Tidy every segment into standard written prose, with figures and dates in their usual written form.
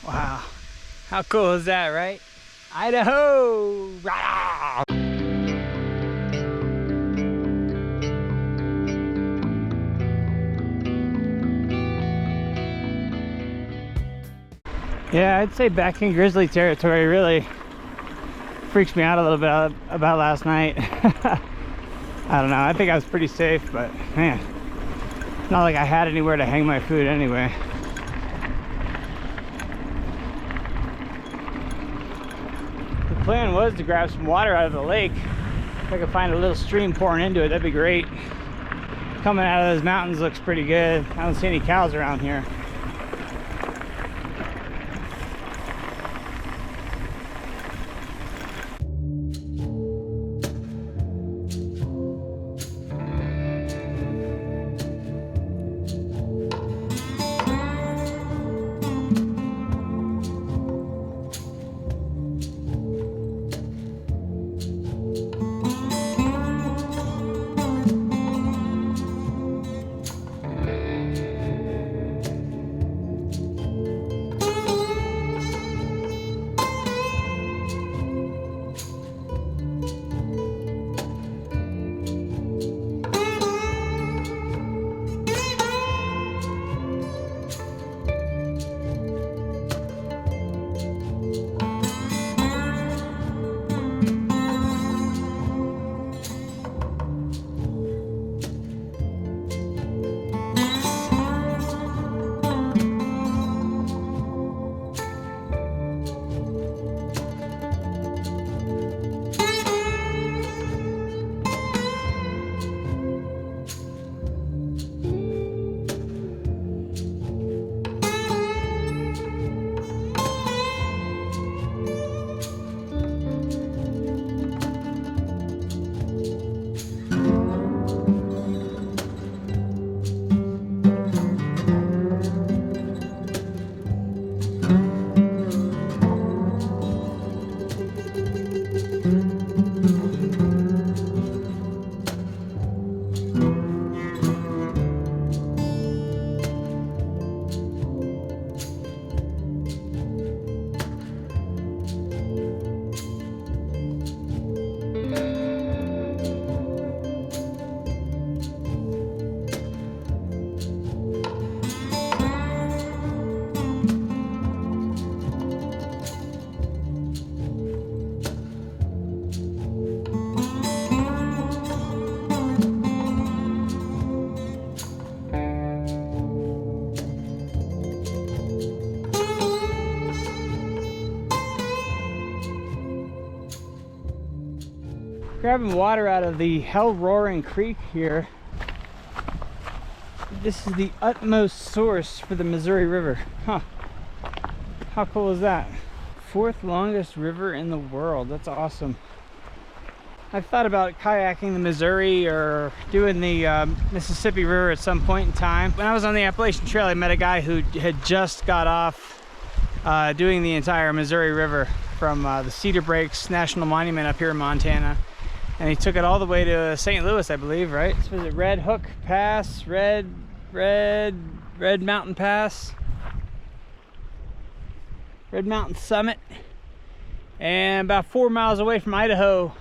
Wow, how cool is that, right? Idaho! Rah! Yeah, I'd say back in Grizzly territory really freaks me out a little bit about last night. I don't know, I think I was pretty safe, but man, it's not like I had anywhere to hang my food anyway. The plan was to grab some water out of the lake. If I could find a little stream pouring into it, that'd be great. Coming out of those mountains looks pretty good. I don't see any cows around here. Grabbing water out of the hell-roaring creek here. This is the utmost source for the Missouri River. Huh. How cool is that? Fourth longest river in the world. That's awesome. I've thought about kayaking the Missouri or doing the Mississippi River at some point in time. When I was on the Appalachian Trail, I met a guy who had just got off doing the entire Missouri River from the Cedar Breaks National Monument up here in Montana. And he took it all the way to St. Louis, I believe, right? So was it Red Hook Pass, Red Mountain Pass, Red Mountain Summit, and about 4 miles away from Idaho.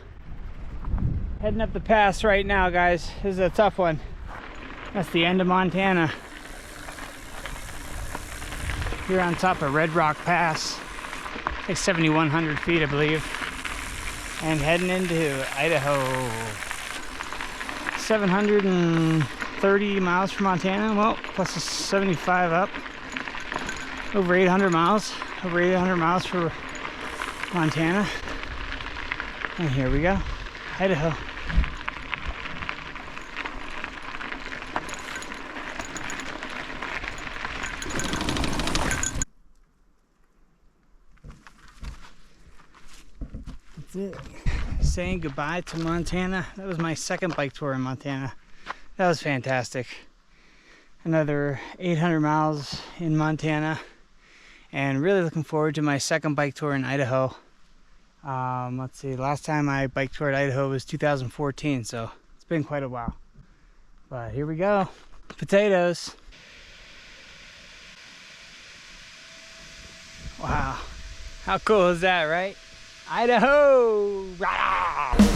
Heading up the pass right now, guys. This is a tough one. That's the end of Montana. Here on top of Red Rock Pass, like 7,100 feet, I believe. And heading into Idaho. 730 miles from Montana, well, plus a 75 up. Over 800 miles. Over 800 miles for Montana. And here we go, Idaho. That's it. Saying goodbye to Montana. That was my second bike tour in Montana. That was fantastic. Another 800 miles in Montana, and really looking forward to my second bike tour in Idaho. Let's see, last time I bike toured Idaho was 2014, so it's been quite a while. But here we go. Potatoes. Wow. How cool is that, right? Idaho! Rah!